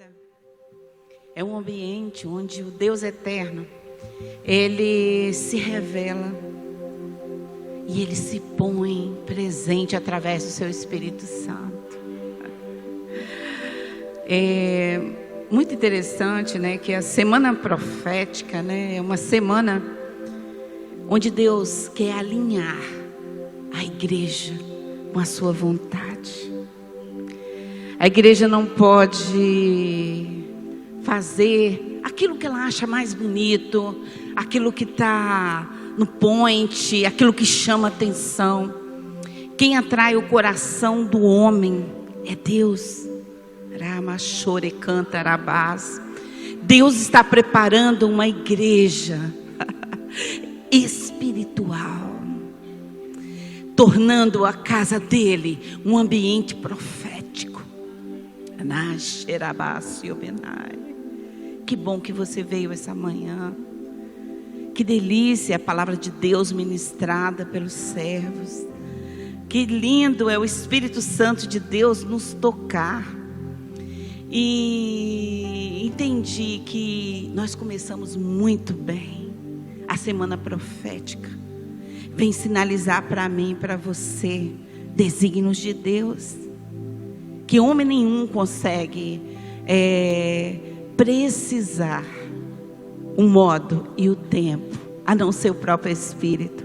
vida é um ambiente onde o Deus eterno, Ele se revela e Ele se põe presente através do seu Espírito Santo. É muito interessante, né, que a semana profética, né, é uma semana onde Deus quer alinhar a igreja com a sua vontade. A igreja não pode fazer aquilo que ela acha mais bonito, aquilo que está no point, aquilo que chama atenção. Quem atrai o coração do homem é Deus. Deus está preparando uma igreja espiritual, tornando a casa dele um ambiente profético. Que bom que você veio essa manhã. Que delícia a palavra de Deus ministrada pelos servos. Que lindo é o Espírito Santo de Deus nos tocar. E entendi que nós começamos muito bem a semana profética. Vem sinalizar para mim e para você desígnios de Deus, que homem nenhum consegue precisar o modo e o tempo, a não ser o próprio Espírito.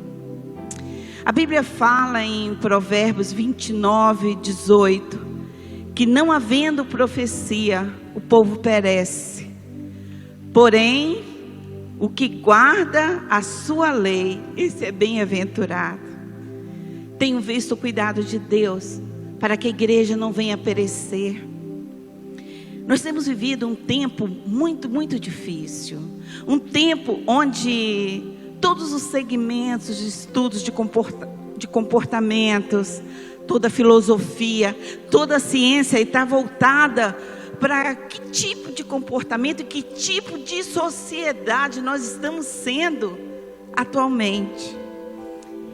A Bíblia fala em Provérbios 29:18, que não havendo profecia, o povo perece. Porém, o que guarda a sua lei, esse é bem-aventurado. Tenho visto o cuidado de Deus para que a igreja não venha perecer. Nós temos vivido um tempo muito, muito difícil. Um tempo onde todos os segmentos de estudos de comportamentos, toda a filosofia, toda a ciência está voltada para que tipo de comportamento, que tipo de sociedade nós estamos sendo atualmente.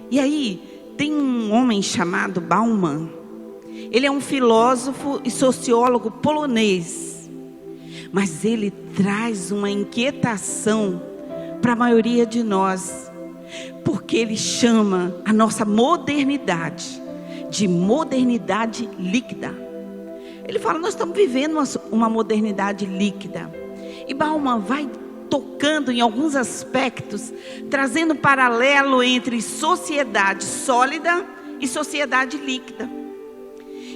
E aí, tem um homem chamado Bauman. Ele é um filósofo e sociólogo polonês, mas ele traz uma inquietação para a maioria de nós, porque ele chama a nossa modernidade de modernidade líquida. Ele fala, nós estamos vivendo uma modernidade líquida. E Bauman vai tocando em alguns aspectos, trazendo paralelo entre sociedade sólida e sociedade líquida.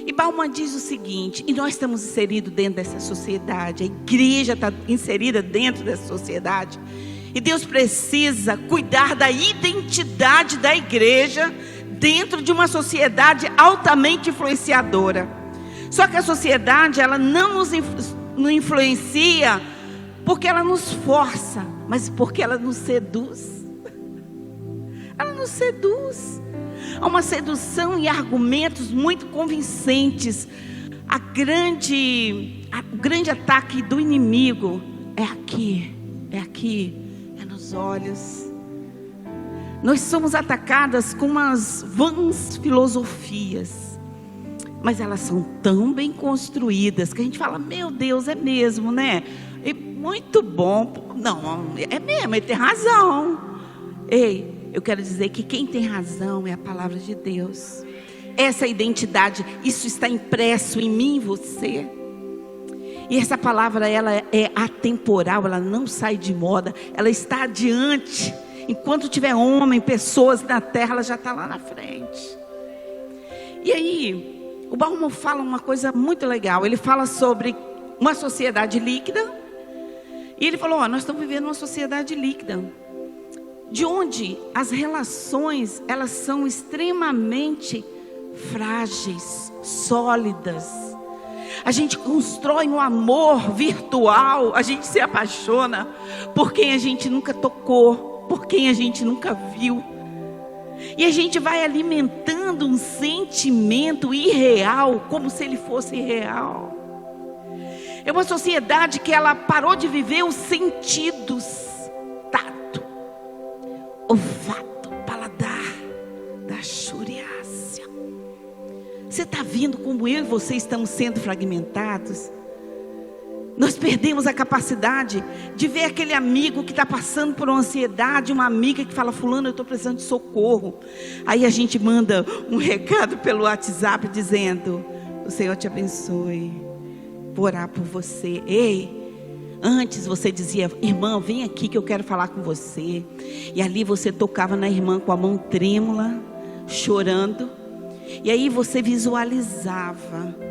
E Bauman diz o seguinte, e nós estamos inseridos dentro dessa sociedade, a igreja está inserida dentro dessa sociedade, e Deus precisa cuidar da identidade da igreja dentro de uma sociedade altamente influenciadora. Só que a sociedade, ela não nos influencia porque ela nos força, mas porque ela nos seduz. Ela nos seduz. Há uma sedução e argumentos muito convincentes. O grande ataque do inimigo é aqui, é nos olhos. Nós somos atacadas com umas vãs filosofias, mas elas são tão bem construídas que a gente fala, meu Deus, é mesmo, né? É muito bom. Não, é mesmo, ele tem razão. Ei, eu quero dizer que quem tem razão é a palavra de Deus. Essa identidade, isso está impresso em mim e você. E essa palavra, ela é atemporal, ela não sai de moda, ela está adiante. Enquanto tiver homem, pessoas na terra, ela já está lá na frente. E aí, o Bauman fala uma coisa muito legal. Ele fala sobre uma sociedade líquida. E ele falou, nós estamos vivendo uma sociedade líquida, de onde as relações, elas são extremamente frágeis, sólidas. A gente constrói um amor virtual, a gente se apaixona por quem a gente nunca tocou, por quem a gente nunca viu. E a gente vai alimentando um sentimento irreal, como se ele fosse real. É uma sociedade que ela parou de viver os sentidos: tato, olfato, paladar, da xuriácia. Você está vendo como eu e você estamos sendo fragmentados? Nós perdemos a capacidade de ver aquele amigo que está passando por uma ansiedade, uma amiga que fala: fulano, eu estou precisando de socorro. Aí a gente manda um recado pelo WhatsApp dizendo: o Senhor te abençoe, vou orar por você. Ei, antes você dizia: irmã, vem aqui que eu quero falar com você. E ali você tocava na irmã com a mão trêmula, chorando. E aí você visualizava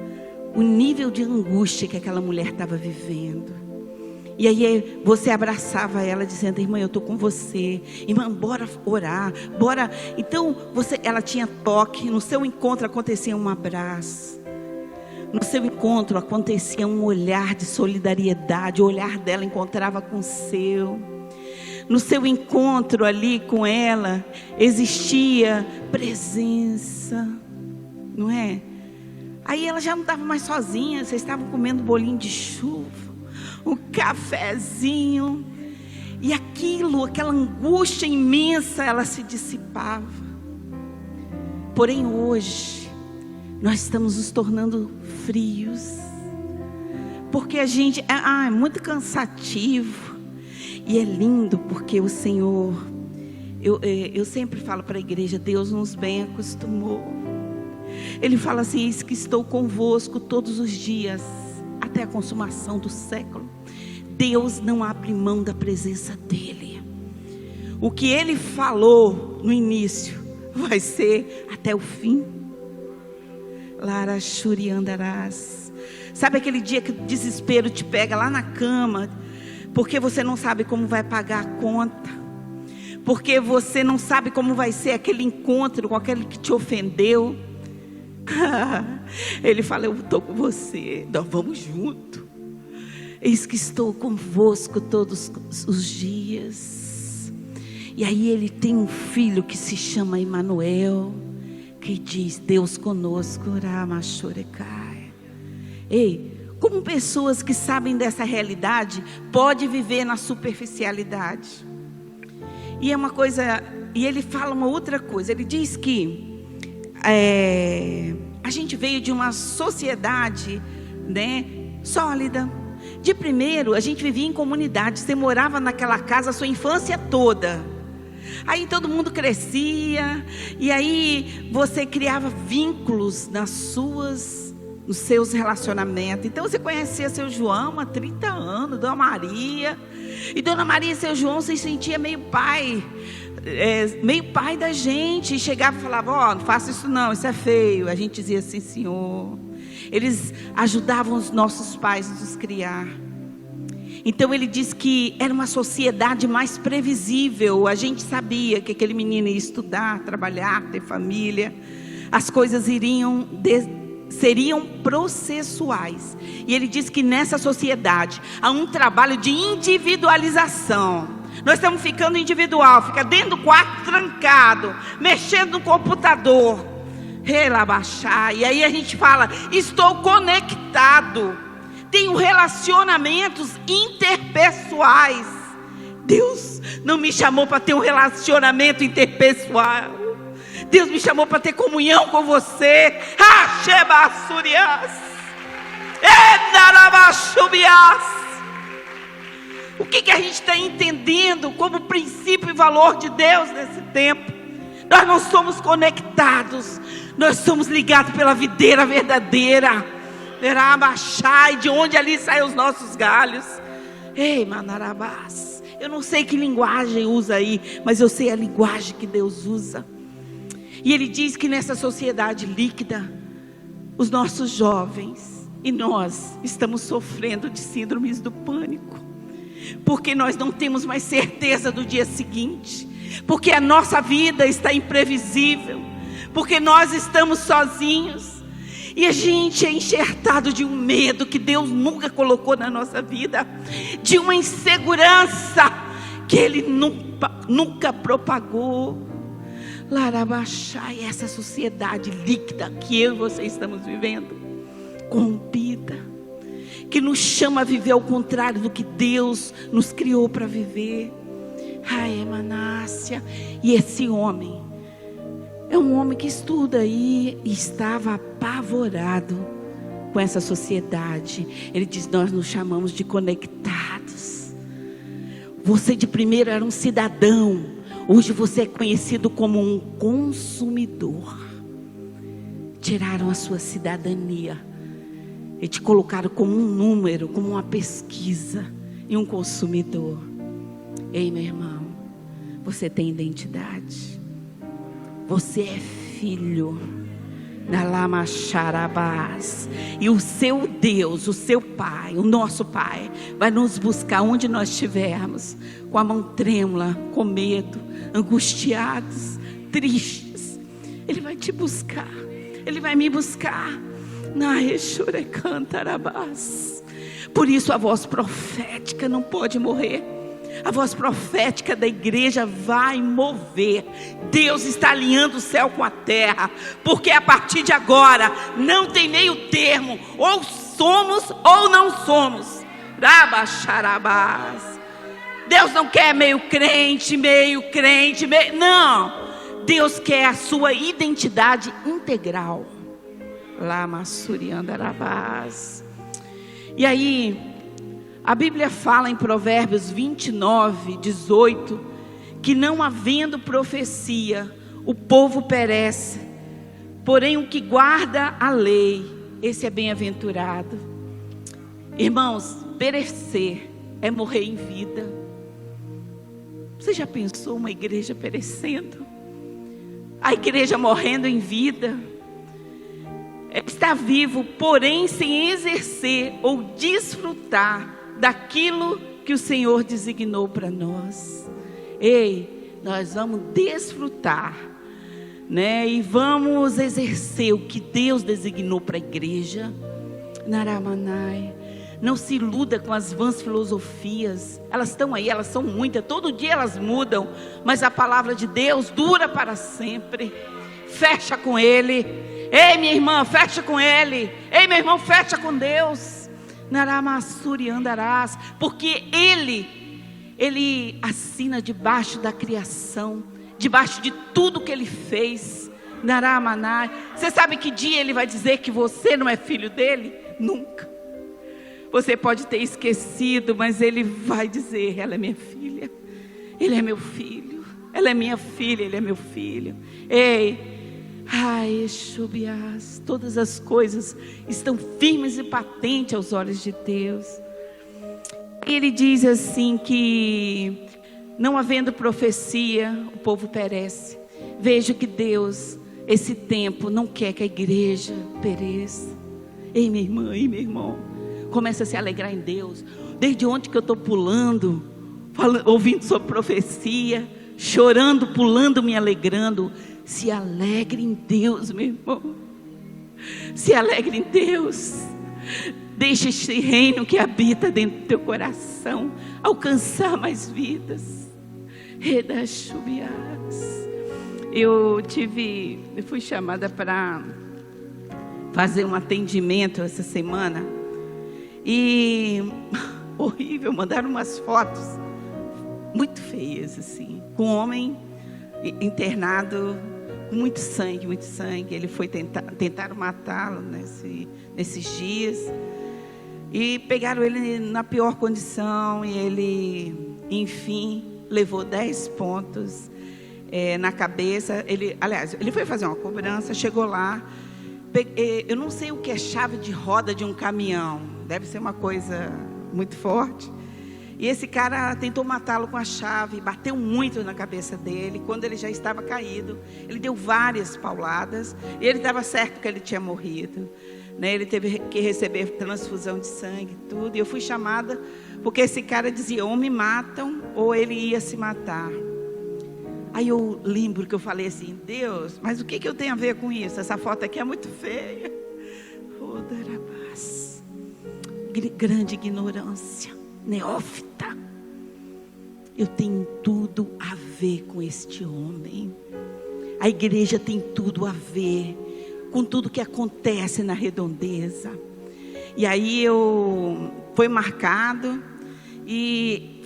o nível de angústia que aquela mulher estava vivendo. E aí você abraçava ela dizendo: irmã, eu estou com você. Irmã, bora orar, bora. Então ela tinha toque. No seu encontro acontecia um abraço. No seu encontro acontecia um olhar de solidariedade. O olhar dela encontrava com o seu. No seu encontro ali com ela existia presença, não é? Aí ela já não estava mais sozinha. Vocês estavam comendo bolinho de chuva, um cafezinho, e aquela angústia imensa, ela se dissipava. Porém hoje nós estamos nos tornando frios, porque a gente é muito cansativo. E é lindo porque o Senhor, eu sempre falo para a igreja: Deus nos bem acostumou. Ele fala assim: eis que estou convosco todos os dias, até a consumação do século. Deus não abre mão da presença dEle. O que Ele falou no início vai ser até o fim. Lara Shuri andarás. Sabe aquele dia que o desespero te pega lá na cama, porque você não sabe como vai pagar a conta, porque você não sabe como vai ser aquele encontro com aquele que te ofendeu. Ele fala: eu estou com você, nós vamos junto. Eis que estou convosco todos os dias. E aí ele tem um filho que se chama Emanuel, que diz: Deus conosco. Ei, como pessoas que sabem dessa realidade pode viver na superficialidade? E é uma coisa, e ele fala uma outra coisa. Ele diz que a gente veio de uma sociedade, né, sólida. De primeiro, a gente vivia em comunidade. Você morava naquela casa a sua infância toda. Aí todo mundo crescia, e aí você criava vínculos nos seus relacionamentos. Então você conhecia seu João há 30 anos, Dona Maria. E Dona Maria e seu João se sentia meio pai da gente. E chegava e falava: ó, não faça isso não, isso é feio. A gente dizia: sim, senhor. Eles ajudavam os nossos pais a nos criar. Então ele diz que era uma sociedade mais previsível. A gente sabia que aquele menino ia estudar, trabalhar, ter família. As coisas seriam processuais. E ele diz que nessa sociedade há um trabalho de individualização. Nós estamos ficando individual, fica dentro do quarto trancado, mexendo no computador, relaxar. E aí a gente fala: estou conectado, tenho relacionamentos interpessoais. Deus não me chamou para ter um relacionamento interpessoal. Deus me chamou para ter comunhão com você. O que a gente está entendendo como princípio e valor de Deus nesse tempo? Nós não somos conectados, nós somos ligados pela videira verdadeira. De onde ali saem os nossos galhos. Ei, Manarabás, eu não sei que linguagem usa aí, mas eu sei a linguagem que Deus usa. E ele diz que nessa sociedade líquida, os nossos jovens e nós estamos sofrendo de síndromes do pânico, porque nós não temos mais certeza do dia seguinte, porque a nossa vida está imprevisível, porque nós estamos sozinhos. E a gente é enxertado de um medo que Deus nunca colocou na nossa vida, de uma insegurança que Ele nunca propagou. Larabachai, essa sociedade líquida que eu e você estamos vivendo, corrompida, que nos chama a viver ao contrário do que Deus nos criou para viver. Ai, Emanácia. E esse homem é um homem que estuda aí e estava apavorado, com essa sociedade. Ele diz: nós nos chamamos de conectados. Você de primeiro era um cidadão, hoje você é conhecido como um consumidor. Tiraram a sua cidadania e te colocaram como um número, como uma pesquisa e um consumidor. Ei, meu irmão, você tem identidade. Você é filho da Lama Charabás. E o seu Deus, o seu Pai, o nosso Pai, vai nos buscar onde nós estivermos, com a mão trêmula, com medo, angustiados, tristes. Ele vai te buscar. Ele vai me buscar. Por isso a voz profética não pode morrer. A voz profética da igreja vai mover. Deus está alinhando o céu com a terra, porque a partir de agora não tem meio termo. Ou somos ou não somos. Deus não quer meio crente, não. Deus quer a sua identidade integral. E aí, a Bíblia fala em Provérbios 29, 18, que não havendo profecia, o povo perece, porém o que guarda a lei, esse é bem-aventurado. Irmãos, perecer é morrer em vida. Você já pensou uma igreja perecendo? A igreja morrendo em vida? Está vivo, porém sem exercer ou desfrutar daquilo que o Senhor designou para nós. Ei, nós vamos desfrutar, né? E vamos exercer o que Deus designou para a igreja. Naramanai. Não se iluda com as vãs filosofias. Elas estão aí, elas são muitas. Todo dia elas mudam. Mas a palavra de Deus dura para sempre. Fecha com Ele. Ei, minha irmã, fecha com Ele. Ei, meu irmão, fecha com Deus. Naramassuri andarás. Porque Ele assina debaixo da criação, debaixo de tudo que Ele fez. Naramanai. Você sabe que dia Ele vai dizer que você não é filho dEle? Nunca. Você pode ter esquecido, mas Ele vai dizer: ela é minha filha, Ele é meu filho, ela é minha filha, Ele é meu filho. Ei, ai, Xubiás, todas as coisas estão firmes e patentes aos olhos de Deus. Ele diz assim que, não havendo profecia, o povo perece. Veja que Deus, esse tempo, não quer que a igreja pereça. Ei, minha irmã, ei, meu irmão, começa a se alegrar em Deus. Desde ontem que eu estou pulando, ouvindo sobre profecia, chorando, pulando, me alegrando. Se alegre em Deus, meu irmão. Se alegre em Deus. Deixa este reino que habita dentro do teu coração alcançar mais vidas. Eu fui chamada para fazer um atendimento essa semana. E horrível, mandaram umas fotos muito feias assim, com um homem internado com muito sangue. Ele foi tentaram matá-lo nesses dias, e pegaram ele na pior condição, e ele, enfim, levou 10 pontos na cabeça. Ele foi fazer uma cobrança, chegou lá, eu não sei o que é chave de roda de um caminhão, deve ser uma coisa muito forte. E esse cara tentou matá-lo com a chave, bateu muito na cabeça dele. Quando ele já estava caído, ele deu várias pauladas, e ele estava certo que ele tinha morrido, né? Ele teve que receber transfusão de sangue e tudo. E eu fui chamada porque esse cara dizia: ou me matam ou ele ia se matar. Aí eu lembro que eu falei assim: Deus, mas o que eu tenho a ver com isso? Essa foto aqui é muito feia. Grande ignorância, neófita. Eu tenho tudo a ver com este homem. A igreja tem tudo a ver com tudo que acontece na redondeza. E aí foi marcado, e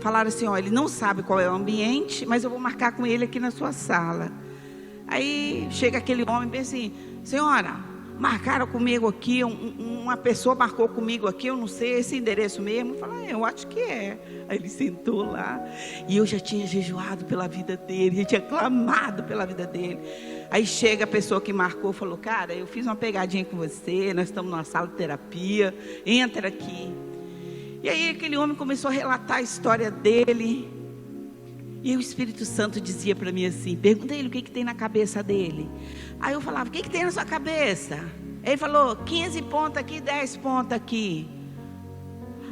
falaram assim: ó, ele não sabe qual é o ambiente, mas eu vou marcar com ele aqui na sua sala. Aí chega aquele homem e pensa assim: senhora, marcaram comigo aqui, uma pessoa marcou comigo aqui, eu não sei, esse endereço mesmo. Eu falei, eu acho que é. Aí ele sentou lá, e eu já tinha jejuado pela vida dele, eu tinha clamado pela vida dele. Aí chega a pessoa que marcou, falou, cara, eu fiz uma pegadinha com você, nós estamos numa sala de terapia, entra aqui. E aí aquele homem começou a relatar a história dele, e o Espírito Santo dizia para mim assim, pergunta ele o que tem na cabeça dele. Aí eu falava, o que tem na sua cabeça? Ele falou, 15 pontos aqui, 10 pontos aqui.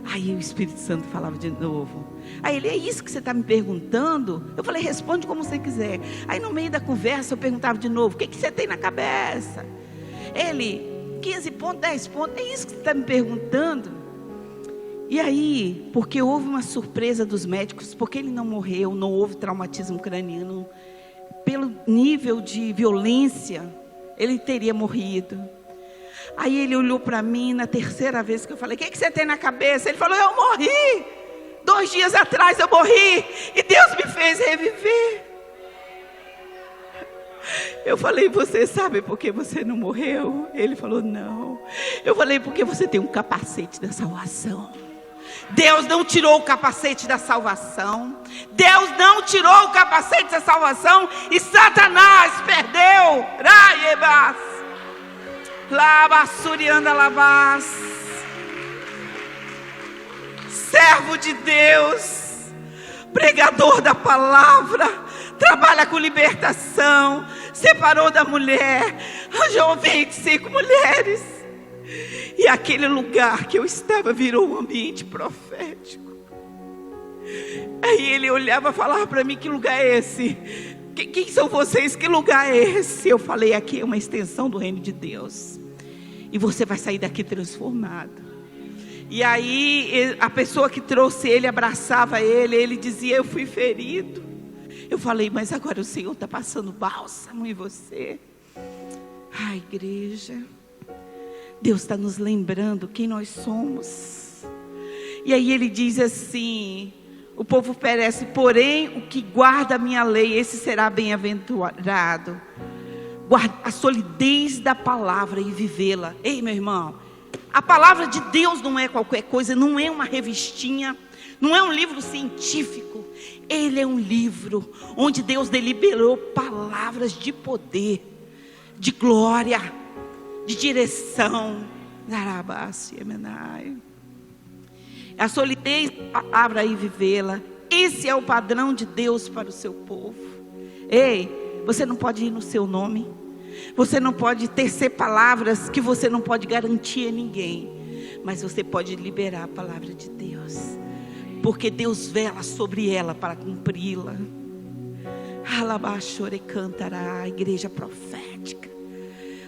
Aí o Espírito Santo falava de novo. Aí ele, é isso que você está me perguntando? Eu falei, responde como você quiser. Aí no meio da conversa eu perguntava de novo, o que você tem na cabeça? Ele, 15 pontos, 10 pontos, é isso que você está me perguntando? E aí, porque houve uma surpresa dos médicos, porque ele não morreu, não houve traumatismo craniano, pelo nível de violência, ele teria morrido. Aí ele olhou para mim, na terceira vez que eu falei, o que você tem na cabeça? Ele falou, eu morri, 2 dias atrás eu morri, e Deus me fez reviver. Eu falei, você sabe por que você não morreu? Ele falou, não. Eu falei, porque você tem um capacete da salvação. Deus não tirou o capacete da salvação. Deus não tirou o capacete da salvação. E Satanás perdeu. Raiebas. Labassurianda lavas. Servo de Deus, pregador da palavra, trabalha com libertação, separou da mulher, arranjou 25 mulheres. E aquele lugar que eu estava virou um ambiente profético. Aí ele olhava e falava para mim, que lugar é esse? Quem são vocês? Que lugar é esse? Eu falei, aqui é uma extensão do reino de Deus. E você vai sair daqui transformado. E aí a pessoa que trouxe ele abraçava ele, ele dizia, eu fui ferido. Eu falei, mas agora o Senhor está passando bálsamo em você. Ai, igreja, Deus está nos lembrando quem nós somos. E aí ele diz assim, o povo perece, porém o que guarda a minha lei, esse será bem-aventurado. Guarda a solidez da palavra e vivê-la. Ei, meu irmão, a palavra de Deus não é qualquer coisa, não é uma revistinha, não é um livro científico. Ele é um livro onde Deus deliberou palavras de poder, de glória, de direção. A solidez da palavra e vivê-la. Esse é o padrão de Deus para o seu povo. Ei, você não pode ir no seu nome. Você não pode tecer palavras que você não pode garantir a ninguém. Mas você pode liberar a palavra de Deus, porque Deus vela sobre ela para cumpri-la. Alabaxore cantará, igreja profética,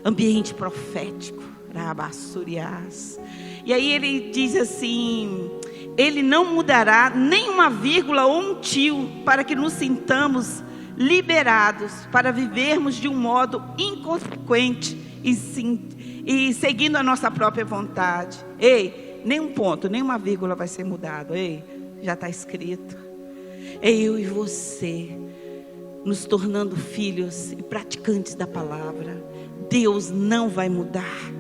ambiente profético. Rabassuriás. E aí ele diz assim, ele não mudará nem uma vírgula ou um tio, para que nos sintamos liberados, para vivermos de um modo inconsequente e seguindo a nossa própria vontade. Ei, nem um ponto, nem uma vírgula vai ser mudado. Ei, já está escrito. É eu e você nos tornando filhos e praticantes da palavra. Deus não vai mudar.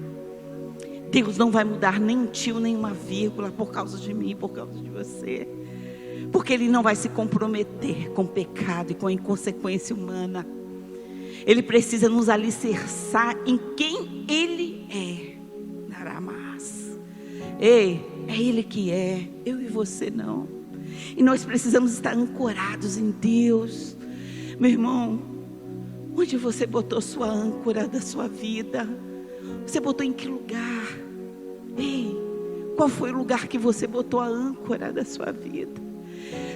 Deus não vai mudar nem um tio, nem uma vírgula por causa de mim, por causa de você. Porque Ele não vai se comprometer com o pecado e com a inconsequência humana. Ele precisa nos alicerçar em quem Ele é. Naramás. Ei, é Ele que é, eu e você não. E nós precisamos estar ancorados em Deus. Meu irmão, onde você botou sua âncora da sua vida? Você botou em que lugar? Ei, qual foi o lugar que você botou a âncora da sua vida?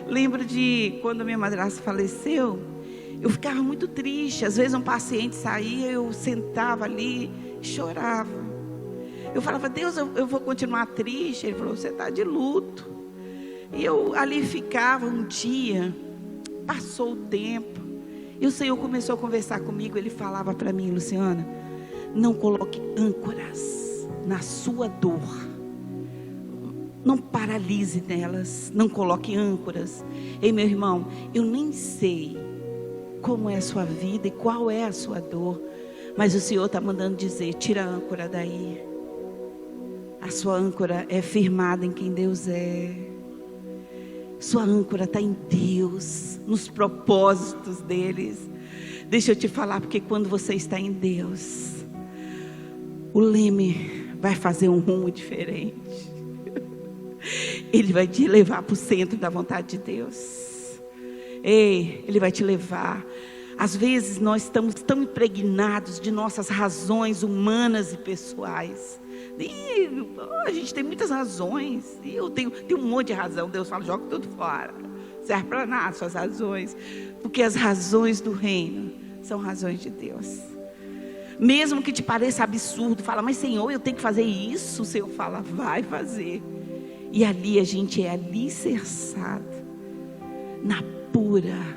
Lembro de quando minha madrasta faleceu, eu ficava muito triste. Às vezes um paciente saía, eu sentava ali e chorava. Eu falava, Deus, eu vou continuar triste. Ele falou, você está de luto. E eu ali ficava um dia, passou o tempo, e o Senhor começou a conversar comigo. Ele falava para mim, Luciana, não coloque âncoras na sua dor. Não paralise nelas, não coloque âncoras. Ei, meu irmão, eu nem sei como é a sua vida e qual é a sua dor, Mas o Senhor está mandando dizer: tira a âncora daí. A sua âncora é firmada em quem Deus é. Sua âncora está em Deus, nos propósitos deles. Deixa eu te falar, porque quando você está em Deus, o leme vai fazer um rumo diferente. Ele vai te levar para o centro da vontade de Deus. Ei, Ele vai te levar. Às vezes nós estamos tão impregnados de nossas razões humanas e pessoais. E a gente tem muitas razões. E eu tenho um monte de razão. Deus fala: joga tudo fora. Serve para nada suas razões. Porque as razões do reino são razões de Deus. Mesmo que te pareça absurdo, fala: mas Senhor, eu tenho que fazer isso. O Senhor fala: vai fazer. E ali a gente é alicerçado na pura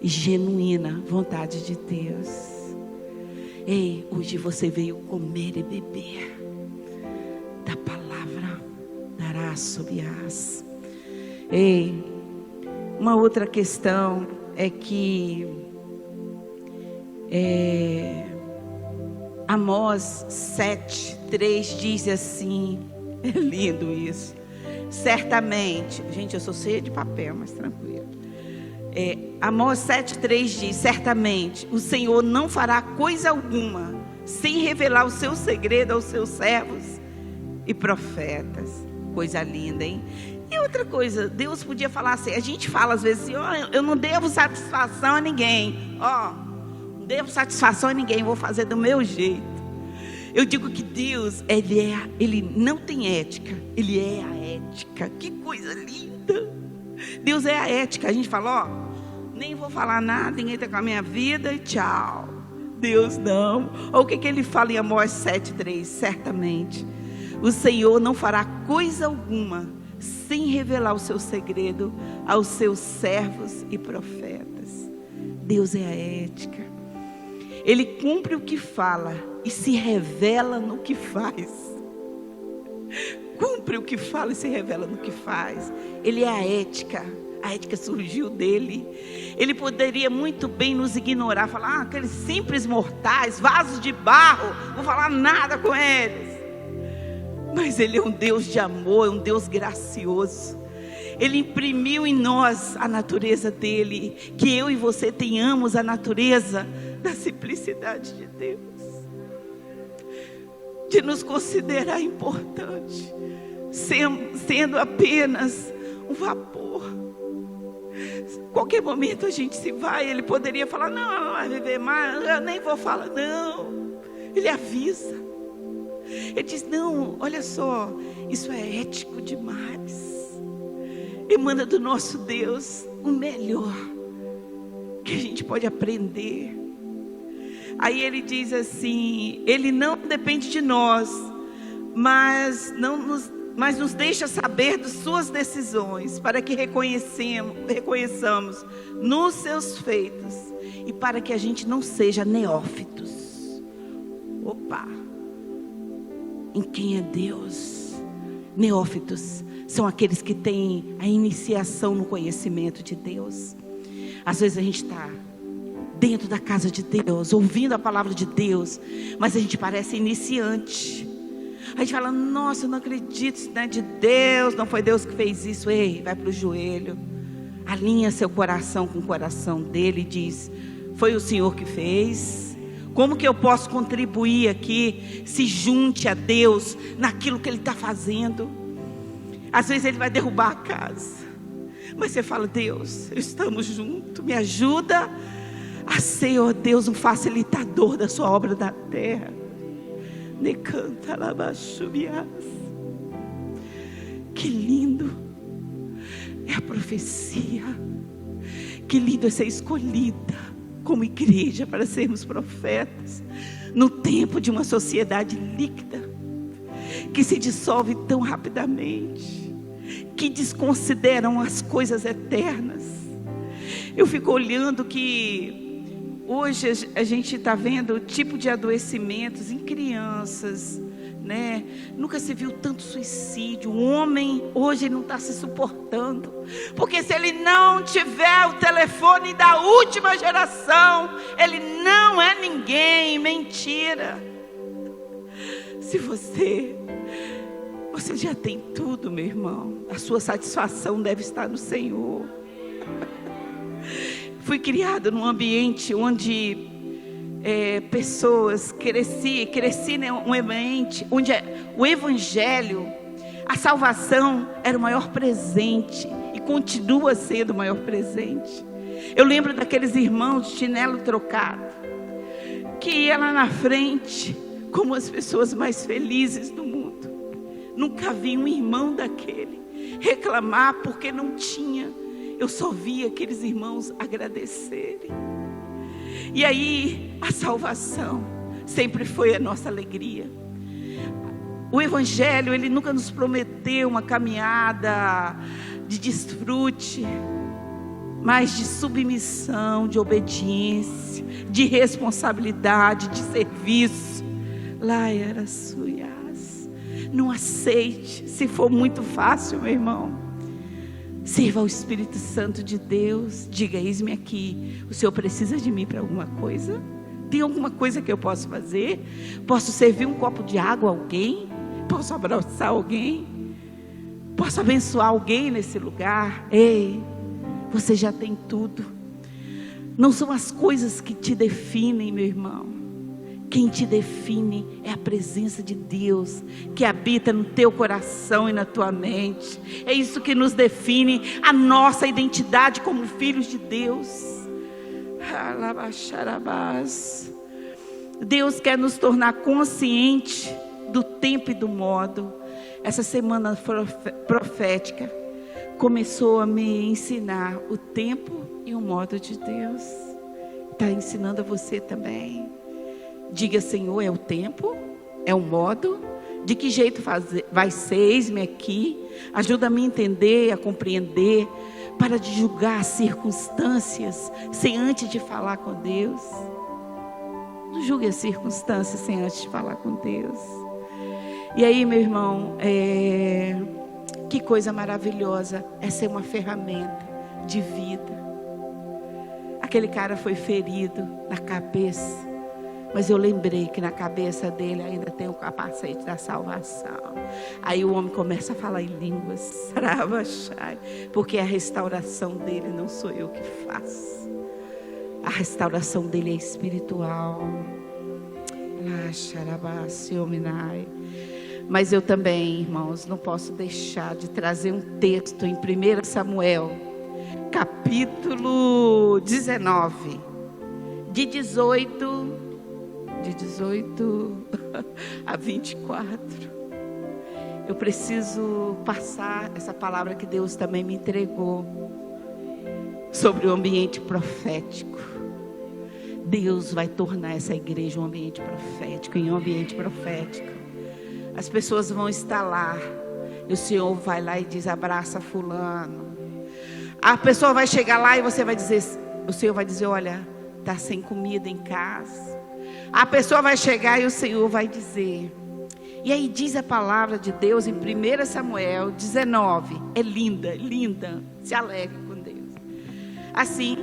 e genuína vontade de Deus. Ei, hoje você veio comer e beber da palavra, darás sobiás. Ei, uma outra questão é que Amós 7:3 diz assim, é lindo isso. Certamente, gente, eu sou cheia de papel, mas tranquilo. Amós 7:3 diz: certamente o Senhor não fará coisa alguma sem revelar o seu segredo aos seus servos e profetas. Coisa linda, hein? E outra coisa, Deus podia falar assim, a gente fala às vezes assim: eu não devo satisfação a ninguém, não devo satisfação a ninguém, vou fazer do meu jeito. Eu digo que Deus, Ele não tem ética, Ele é a ética. Que coisa linda! Deus é a ética. A gente fala: nem vou falar nada, ninguém está com a minha vida e tchau. Deus não. Olha o que Ele fala em Amós 7:3: certamente o Senhor não fará coisa alguma sem revelar o seu segredo aos seus servos e profetas. Deus é a ética. Ele cumpre o que fala e se revela no que faz. Cumpre o que fala e se revela no que faz. Ele é a ética. A ética surgiu dele. Ele poderia muito bem nos ignorar, falar: aqueles simples mortais, vasos de barro, não vou falar nada com eles. Mas Ele é um Deus de amor, é um Deus gracioso. Ele imprimiu em nós a natureza dele, que eu e você tenhamos a natureza da simplicidade de Deus, de nos considerar importante, sendo apenas um vapor. Qualquer momento a gente se vai. Ele poderia falar: não vai viver mais, eu nem vou falar. Não, Ele avisa. Ele diz: não, olha só, isso é ético demais. Emana do nosso Deus o melhor que a gente pode aprender. Aí ele diz assim: Ele não depende de nós, mas nos deixa saber de suas decisões, para que reconheçamos nos seus feitos e para que a gente não seja neófitos. Opa! Em quem é Deus? Neófitos são aqueles que têm a iniciação no conhecimento de Deus. Às vezes a gente está dentro da casa de Deus, ouvindo a palavra de Deus, mas a gente parece iniciante. A gente fala: nossa, eu não acredito, isso não é de Deus, não foi Deus que fez isso. Ei, vai para o joelho, alinha seu coração com o coração dele e diz: foi o Senhor que fez. Como que eu posso contribuir aqui? Se junte a Deus naquilo que Ele está fazendo. Às vezes Ele vai derrubar a casa, mas você fala: Deus, estamos juntos, me ajuda a ser, ó Deus, um facilitador da sua obra da terra. Que lindo é a profecia. Que lindo é ser escolhida como igreja para sermos profetas no tempo de uma sociedade líquida que se dissolve tão rapidamente, que desconsideram as coisas eternas. Eu fico olhando que hoje a gente está vendo o tipo de adoecimentos em crianças, né? Nunca se viu tanto suicídio. O homem hoje ele não está se suportando, porque se ele não tiver o telefone da última geração, ele não é ninguém. Mentira. Se você já tem tudo, meu irmão, a sua satisfação deve estar no Senhor. Fui criado num ambiente onde pessoas, cresci num ambiente onde o evangelho, a salvação era o maior presente e continua sendo o maior presente. Eu lembro daqueles irmãos de chinelo trocado, que ia lá na frente como as pessoas mais felizes do mundo. Nunca vi um irmão daquele reclamar porque não tinha. Eu só vi aqueles irmãos agradecerem. E aí, a salvação sempre foi a nossa alegria. O Evangelho, ele nunca nos prometeu uma caminhada de desfrute, mas de submissão, de obediência, de responsabilidade, de serviço. Lá era suias. Não aceite, se for muito fácil, meu irmão. Sirva ao Espírito Santo de Deus. Diga: eis-me aqui. O Senhor precisa de mim para alguma coisa? Tem alguma coisa que eu posso fazer? Posso servir um copo de água a alguém? Posso abraçar alguém? Posso abençoar alguém nesse lugar? Ei, você já tem tudo. Não são as coisas que te definem, meu irmão. Quem te define é a presença de Deus que habita no teu coração e na tua mente. É isso que nos define, a nossa identidade como filhos de Deus. Deus quer nos tornar consciente do tempo e do modo. Essa semana profética começou a me ensinar o tempo e o modo de Deus. Está ensinando a você também. Diga: Senhor, é o tempo, é o modo, de que jeito vai ser, eis-me aqui. Ajuda-me a entender, a compreender, para de julgar as circunstâncias sem antes de falar com Deus. Não julgue as circunstâncias sem antes de falar com Deus. E aí, meu irmão, que coisa maravilhosa é ser uma ferramenta de vida. Aquele cara foi ferido na cabeça, mas eu lembrei que na cabeça dele ainda tem o capacete da salvação. Aí o homem começa a falar em línguas, porque a restauração dele não sou eu que faço. A restauração dele é espiritual. Mas eu também, irmãos, não posso deixar de trazer um texto em 1 Samuel, capítulo 19, de 18 a 24. Eu preciso passar essa palavra que Deus também me entregou sobre o ambiente profético. Deus vai tornar essa igreja um ambiente profético. Em um ambiente profético, as pessoas vão estar lá, e o Senhor vai lá e diz: abraça fulano. A pessoa vai chegar lá e você vai dizer, o Senhor vai dizer: olha, está sem comida em casa. A pessoa vai chegar e o Senhor vai dizer. E aí diz a palavra de Deus em 1 Samuel 19. É linda, linda. Se alegre com Deus. Assim,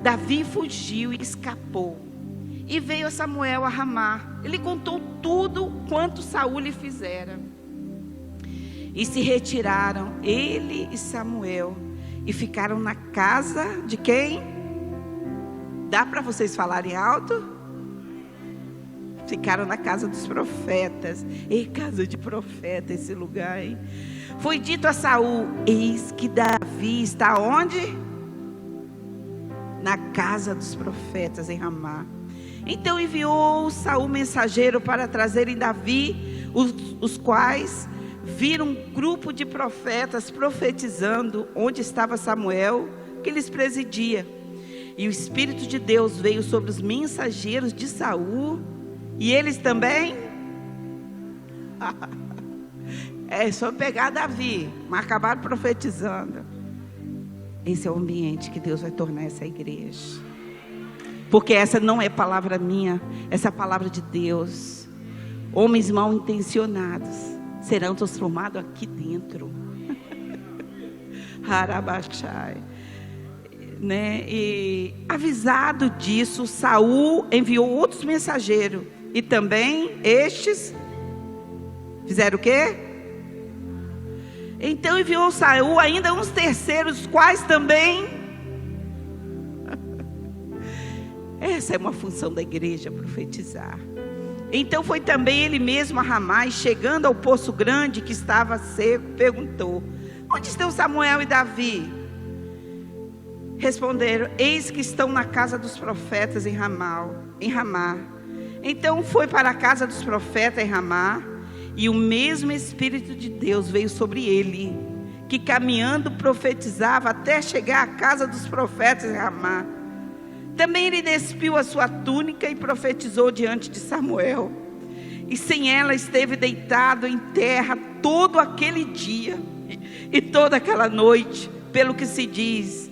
Davi fugiu e escapou. E veio a Samuel a Ramá. Ele contou tudo quanto Saul lhe fizera. E se retiraram, ele e Samuel, e ficaram na casa de quem? Dá para vocês falarem alto? Ficaram na casa dos profetas. Ei, casa de profeta esse lugar, hein? Foi dito a Saul: eis que Davi está onde? Na casa dos profetas em Ramá. Então enviou Saul mensageiro para trazerem Davi, os quais viram um grupo de profetas profetizando onde estava Samuel, que lhes presidia. E o Espírito de Deus veio sobre os mensageiros de Saul, e eles também só pegar Davi, mas acabaram profetizando. Esse é o ambiente que Deus vai tornar essa igreja, porque essa não é palavra minha, essa é a palavra de Deus. homens mal intencionados serão transformados aqui dentro. Harabachai, né? E avisado disso, Saul enviou outros mensageiros, e também estes fizeram o quê? Então enviou Saul ainda uns terceiros, quais também. Essa é uma função da igreja, profetizar. Então foi também ele mesmo a Ramá, e chegando ao poço grande que estava seco, perguntou: onde estão Samuel e Davi? Responderam: eis que estão na casa dos profetas em Ramá. Então foi para a casa dos profetas em Ramá, e o mesmo Espírito de Deus veio sobre ele, que caminhando profetizava até chegar à casa dos profetas em Ramá. Também ele despiu a sua túnica e profetizou diante de Samuel. E sem ela esteve deitado em terra todo aquele dia e toda aquela noite, pelo que se diz: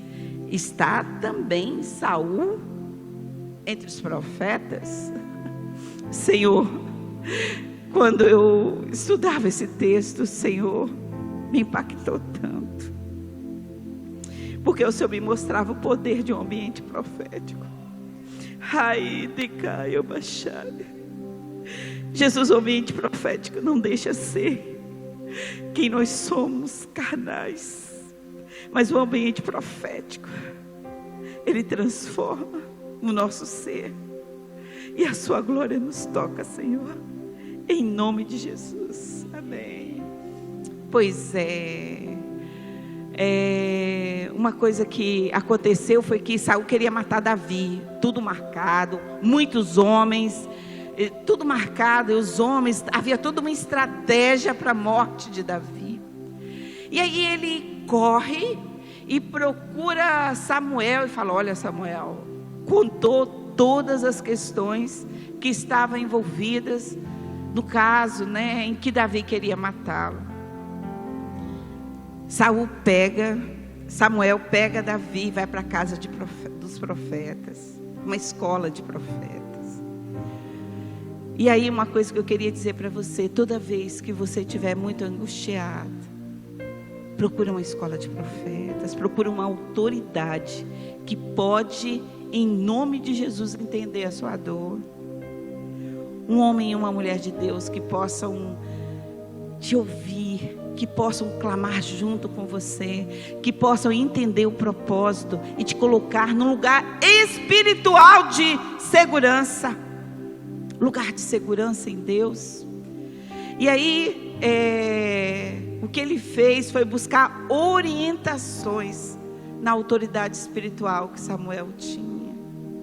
está também Saul entre os profetas? Senhor, quando eu estudava esse texto, Senhor, me impactou tanto, porque o Senhor me mostrava o poder de um ambiente profético. Jesus, o ambiente profético não deixa ser quem nós somos, carnais, mas o ambiente profético, ele transforma o nosso ser, e a sua glória nos toca, Senhor, em nome de Jesus, amém. Pois uma coisa que aconteceu foi que Saul queria matar Davi, tudo marcado, muitos homens, tudo marcado, e os homens, havia toda uma estratégia para a morte de Davi. E aí ele corre e procura Samuel e fala: olha, Samuel, contou todas as questões que estavam envolvidas no caso, né, em que Davi queria matá-lo. Samuel pega Davi e vai para a casa dos profetas, uma escola de profetas. E aí uma coisa que eu queria dizer para você: toda vez que você estiver muito angustiado, procura uma escola de profetas, procura uma autoridade que pode, em nome de Jesus, entender a sua dor. Um homem e uma mulher de Deus que possam te ouvir, que possam clamar junto com você, que possam entender o propósito e te colocar num lugar espiritual de segurança, lugar de segurança em Deus. E aí o que ele fez foi buscar orientações na autoridade espiritual que Samuel tinha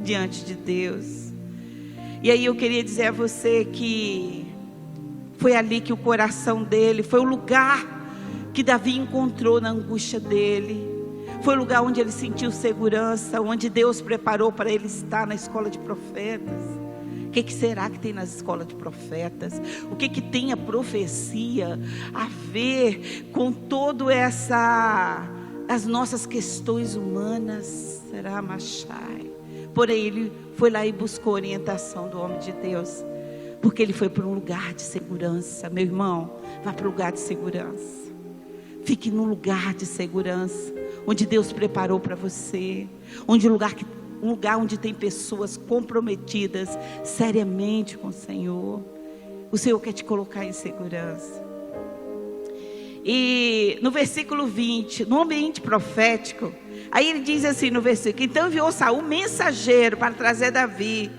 diante de Deus. E aí eu queria dizer a você que foi ali que o coração dele, foi o lugar que Davi encontrou na angústia dele, foi o lugar onde ele sentiu segurança, onde Deus preparou para ele estar na escola de profetas. O que será que tem nas escolas de profetas? O que tem a profecia a ver com todo as nossas questões humanas? Será, Machai? Porém ele foi lá e buscou orientação do homem de Deus, porque ele foi para um lugar de segurança. Meu irmão, vá para um lugar de segurança. Fique num lugar de segurança, onde Deus preparou para você, um lugar onde tem pessoas comprometidas seriamente com o Senhor. O Senhor quer te colocar em segurança. E no versículo 20, no ambiente profético, aí ele diz assim no versículo: então enviou Saul mensageiro para trazer Davi,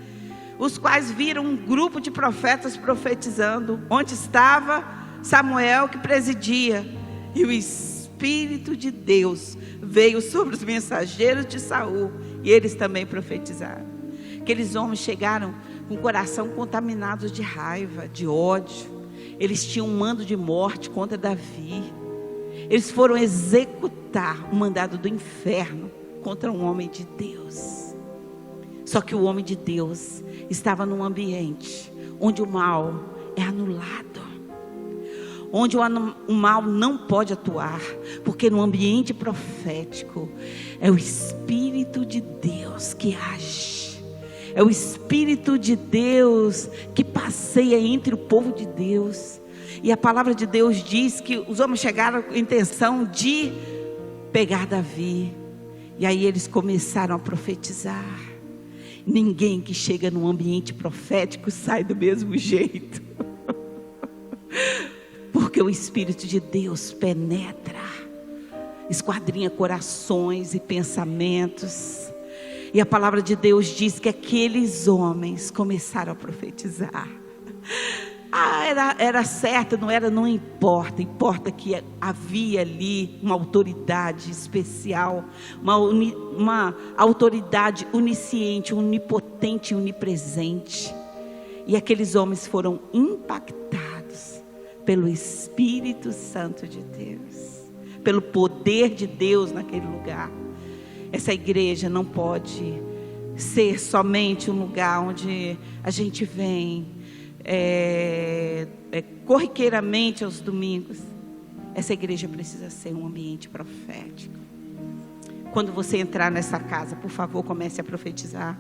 os quais viram um grupo de profetas profetizando, onde estava Samuel que presidia. E o Espírito de Deus veio sobre os mensageiros de Saul, e eles também profetizaram. Aqueles homens chegaram com o coração contaminado de raiva, de ódio. Eles tinham um mando de morte contra Davi. Eles foram executar o mandado do inferno contra um homem de Deus. Só que o homem de Deus estava num ambiente onde o mal é anulado, onde o mal não pode atuar, porque no ambiente profético é o Espírito de Deus que age. É o Espírito de Deus que passeia entre o povo de Deus. E a palavra de Deus diz que os homens chegaram com a intenção de pegar Davi. E aí eles começaram a profetizar. Ninguém que chega num ambiente profético sai do mesmo jeito. Porque o Espírito de Deus penetra, esquadrinha corações e pensamentos. E a palavra de Deus diz que aqueles homens começaram a profetizar. Era certo, não era, não importa. Importa que havia ali uma autoridade especial, uma autoridade onisciente, onipotente e onipresente. E aqueles homens foram impactados pelo Espírito Santo de Deus, pelo poder de Deus naquele lugar. Essa igreja não pode ser somente um lugar onde a gente vem corriqueiramente aos domingos. Essa igreja precisa ser um ambiente profético. Quando você entrar nessa casa, por favor, comece a profetizar.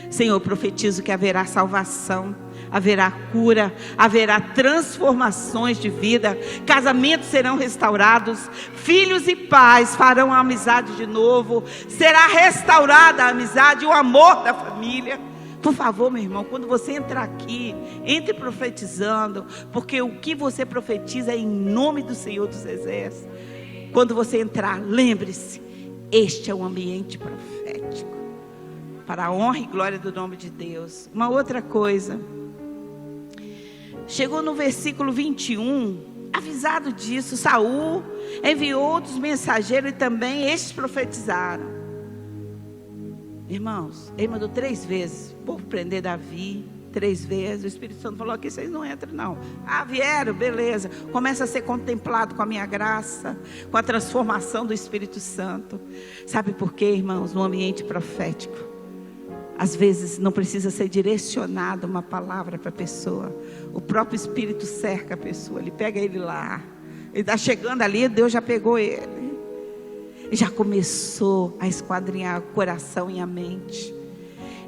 Senhor, eu profetizo que haverá salvação, haverá cura, haverá transformações de vida, casamentos serão restaurados, filhos e pais farão a amizade de novo, será restaurada a amizade e o amor da família. Por favor, meu irmão, quando você entrar aqui, entre profetizando, porque o que você profetiza é em nome do Senhor dos Exércitos. Quando você entrar, lembre-se, este é um ambiente profético, para a honra e glória do nome de Deus. Uma outra coisa, chegou no versículo 21, avisado disso, Saul enviou outros mensageiros e também estes profetizaram. Irmãos, ele mandou 3 vezes o povo prender Davi, 3 vezes. O Espírito Santo falou: aqui vocês não entram não. Vieram, beleza. Começa a ser contemplado com a minha graça, com a transformação do Espírito Santo. Sabe por quê, irmãos? No ambiente profético, às vezes não precisa ser direcionada uma palavra para a pessoa. O próprio Espírito cerca a pessoa. Ele pega ele lá. Ele está chegando ali, Deus já pegou ele. Já começou a esquadrinhar o coração e a mente.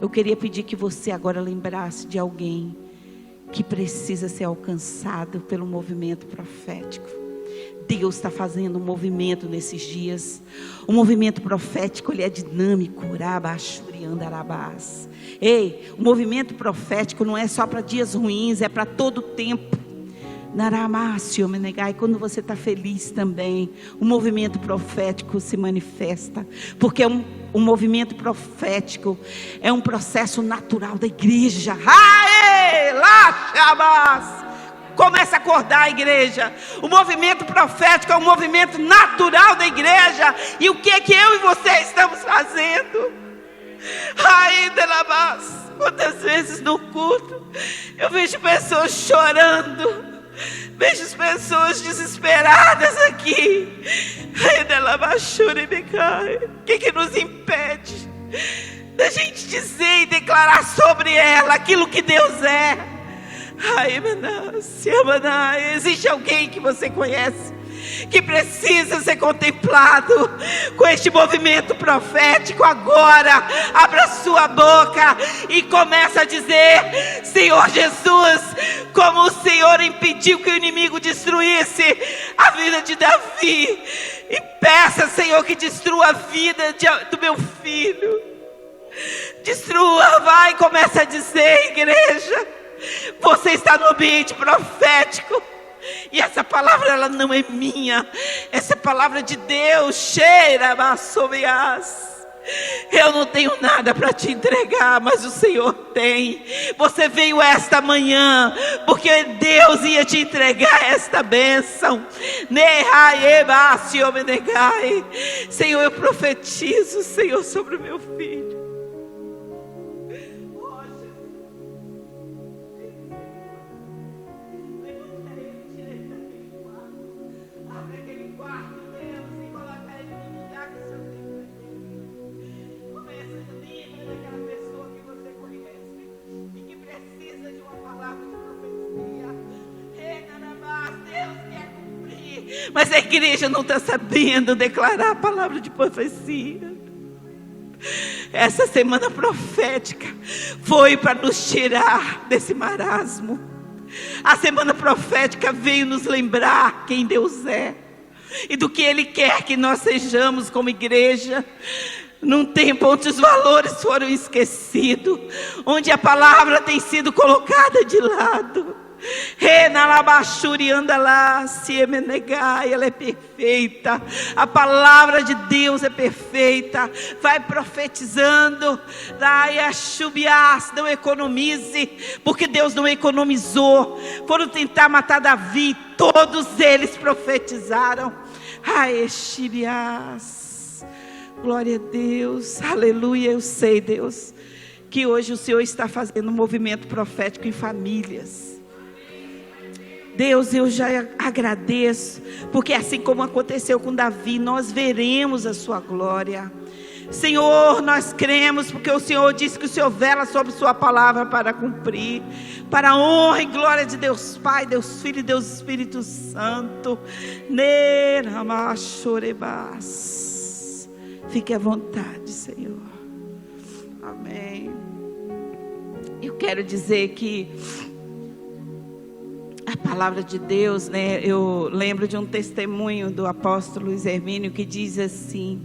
Eu queria pedir que você agora lembrasse de alguém que precisa ser alcançado pelo movimento profético. Deus está fazendo um movimento nesses dias. O movimento profético, ele é dinâmico. Ei, o movimento profético não é só para dias ruins, é para todo o tempo. E quando você está feliz também, o movimento profético se manifesta, porque o movimento profético é um processo natural da igreja. Começa a acordar a igreja. O movimento profético é um movimento natural da igreja. E o que é que eu e você estamos fazendo? Quantas vezes no culto eu vejo pessoas chorando, vejo as pessoas desesperadas aqui. O que nos impede da gente dizer e declarar sobre ela aquilo que Deus é? Existe alguém que você conhece que precisa ser contemplado com este movimento profético agora? Abra sua boca e começa a dizer: Senhor Jesus, como o Senhor impediu que o inimigo destruísse a vida de Davi, e peça, Senhor, que destrua a vida do meu filho. Destrua, vai, começa a dizer, igreja. Você está no ambiente profético. E essa palavra, ela não é minha. Essa palavra de Deus. Cheira, eu não tenho nada para te entregar, mas o Senhor tem. Você veio esta manhã porque Deus ia te entregar esta bênção. Senhor, eu profetizo, Senhor, sobre o meu filho. Mas a igreja não está sabendo declarar a palavra de profecia. Essa semana profética foi para nos tirar desse marasmo. A semana profética veio nos lembrar quem Deus é e do que Ele quer que nós sejamos como igreja. Num tempo onde os valores foram esquecidos, onde a palavra tem sido colocada de lado. Ela é perfeita. A palavra de Deus é perfeita. Vai profetizando. Não economize, porque Deus não economizou. Foram tentar matar Davi, todos eles profetizaram. Glória a Deus, aleluia. Eu sei, Deus, que hoje o Senhor está fazendo um movimento profético em famílias. Deus, eu já agradeço, porque assim como aconteceu com Davi, nós veremos a sua glória. Senhor, nós cremos, porque o Senhor disse que o Senhor vela sobre sua palavra para cumprir, para a honra e glória de Deus Pai, Deus Filho e Deus Espírito Santo. Fique à vontade, Senhor. Amém. Eu quero dizer que a palavra de Deus, né? Eu lembro de um testemunho do apóstolo Luiz Hermínio que diz assim,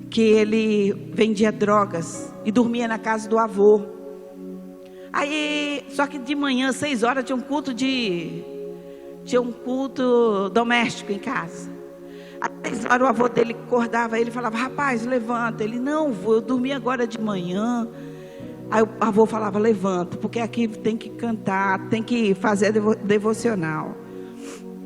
que ele vendia drogas e dormia na casa do avô. Aí, só que de manhã, 6 horas, tinha um culto doméstico em casa. Às 6 horas o avô dele acordava ele e falava: rapaz, levanta. Ele: não, vô, eu dormi agora de manhã. Aí o avô falava: levanta, porque aqui tem que cantar, tem que fazer devocional.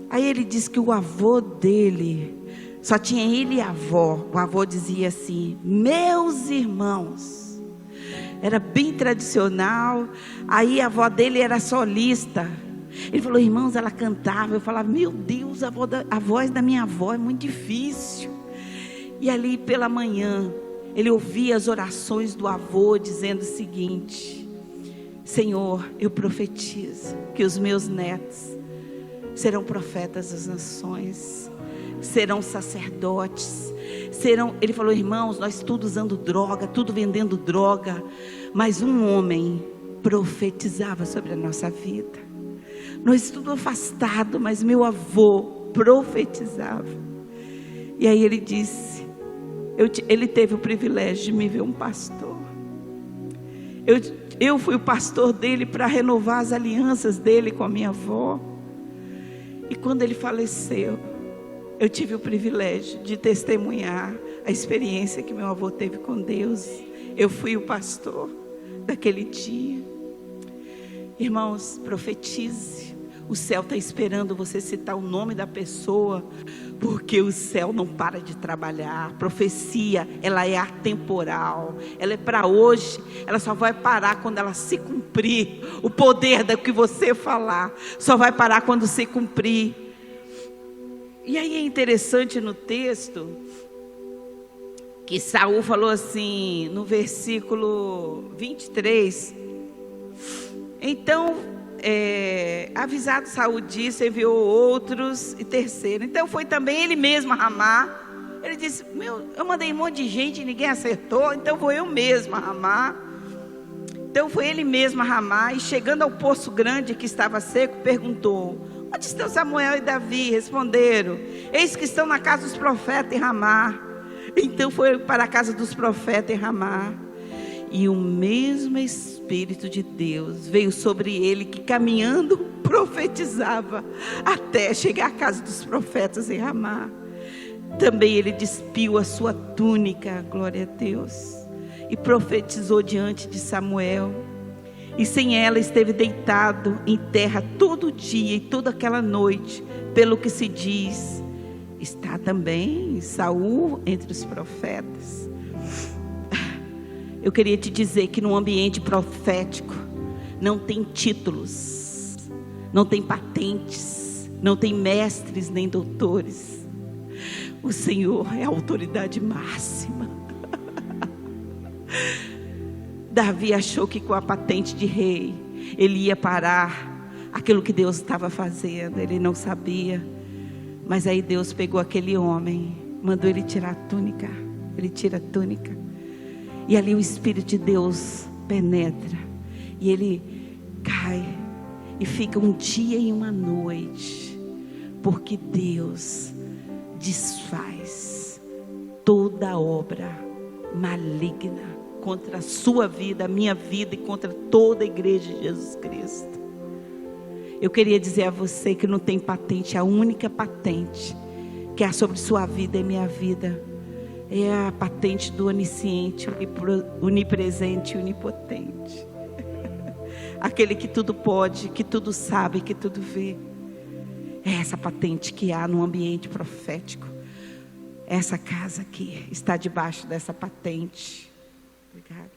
Aí ele disse que o avô dele, só tinha ele e a avó. O avô dizia assim: meus irmãos. Era bem tradicional. Aí a avó dele era solista. Ele falou: irmãos, ela cantava. Eu falava: meu Deus, a voz da minha avó é muito difícil. E ali pela manhã, ele ouvia as orações do avô dizendo o seguinte: Senhor, eu profetizo que os meus netos serão profetas das nações, serão sacerdotes, ele falou: irmãos, nós tudo usando droga, tudo vendendo droga, mas um homem profetizava sobre a nossa vida. Nós tudo afastado, mas meu avô profetizava. E aí ele disse, ele teve o privilégio de me ver um pastor. Eu fui o pastor dele para renovar as alianças dele com a minha avó. E quando ele faleceu, eu tive o privilégio de testemunhar a experiência que meu avô teve com Deus. Eu fui o pastor daquele dia. Irmãos, profetize. O céu está esperando você citar o nome da pessoa, porque o céu não para de trabalhar. Profecia, ela é atemporal, ela é para hoje, ela só vai parar quando ela se cumprir. O poder do que você falar só vai parar quando se cumprir. E aí é interessante no texto que Saul falou assim, no versículo 23, então avisado Saul disso, enviou outros e terceiro. Então foi também ele mesmo a Ramá. Ele disse: eu mandei um monte de gente e ninguém acertou, então vou eu mesmo a Ramá. Então foi ele mesmo a Ramá, e chegando ao poço grande que estava seco, perguntou: onde estão Samuel e Davi? Responderam: eis que estão na casa dos profetas em Ramá. Então foi para a casa dos profetas em Ramá. E o mesmo Espírito de Deus veio sobre ele, que caminhando profetizava até chegar à casa dos profetas em Ramá. Também ele despiu a sua túnica, glória a Deus, e profetizou diante de Samuel. E sem ela esteve deitado em terra todo dia e toda aquela noite, pelo que se diz, está também Saul entre os profetas. Eu queria te dizer que no ambiente profético não tem títulos, não tem patentes, não tem mestres nem doutores. O Senhor é a autoridade máxima. Davi achou que com a patente de rei ele ia parar aquilo que Deus estava fazendo. Ele não sabia. Mas aí Deus pegou aquele homem, mandou ele tirar a túnica. Ele tira a túnica. E ali o Espírito de Deus penetra. E ele cai. E fica um dia e uma noite. Porque Deus desfaz toda obra maligna contra a sua vida, a minha vida e contra toda a igreja de Jesus Cristo. Eu queria dizer a você que não tem patente. A única patente que há sobre sua vida e minha vida é a patente do onisciente, onipresente e onipotente. Aquele que tudo pode, que tudo sabe, que tudo vê. É essa patente que há no ambiente profético. Essa casa aqui está debaixo dessa patente. Obrigada.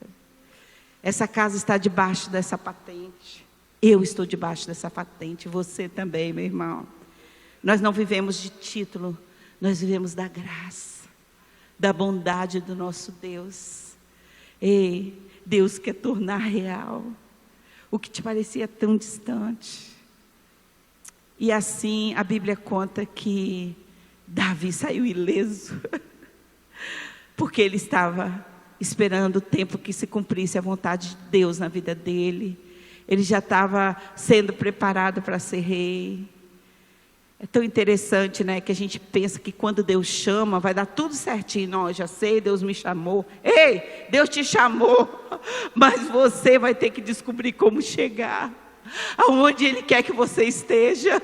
Essa casa está debaixo dessa patente. Eu estou debaixo dessa patente. Você também, meu irmão. Nós não vivemos de título. Nós vivemos da graça, da bondade do nosso Deus. Ei, Deus quer tornar real o que te parecia tão distante. E assim a Bíblia conta que Davi saiu ileso, porque ele estava esperando o tempo que se cumprisse a vontade de Deus na vida dele. Ele já estava sendo preparado para ser rei. É tão interessante, né, que a gente pensa que quando Deus chama, vai dar tudo certinho. Não, eu já sei, Deus me chamou. Ei, Deus te chamou, mas você vai ter que descobrir como chegar aonde Ele quer que você esteja.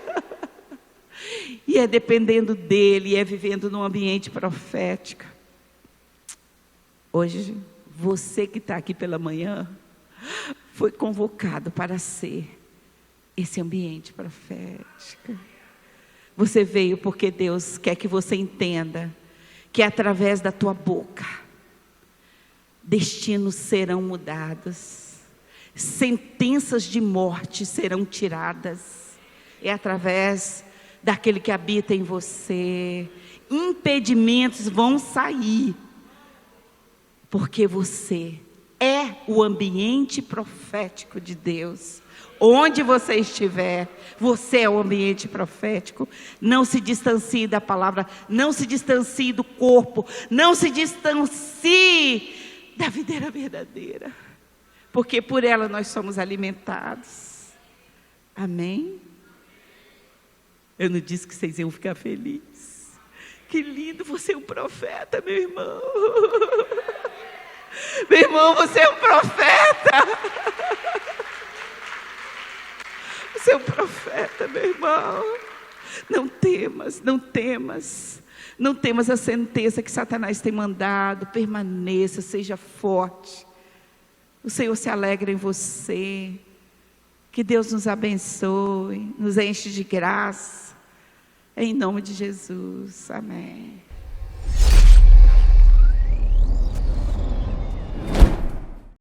E é dependendo dEle, é vivendo num ambiente profético. Hoje, você que está aqui pela manhã, foi convocado para ser esse ambiente profético. Você veio porque Deus quer que você entenda que através da tua boca, destinos serão mudados, sentenças de morte serão tiradas. É através daquele que habita em você. Impedimentos vão sair, porque você é o ambiente profético de Deus. Onde você estiver, você é o ambiente profético. Não se distancie da palavra, não se distancie do corpo, não se distancie da videira verdadeira, porque por ela nós somos alimentados. Amém? Eu não disse que vocês iam ficar felizes. Que lindo, você é um profeta, meu irmão. Meu irmão, você é um profeta. Você é um profeta, meu irmão. Não temas, não temas. Não temas a sentença que Satanás tem mandado. Permaneça, seja forte. O Senhor se alegra em você. Que Deus nos abençoe, nos enche de graça. Em nome de Jesus. Amém.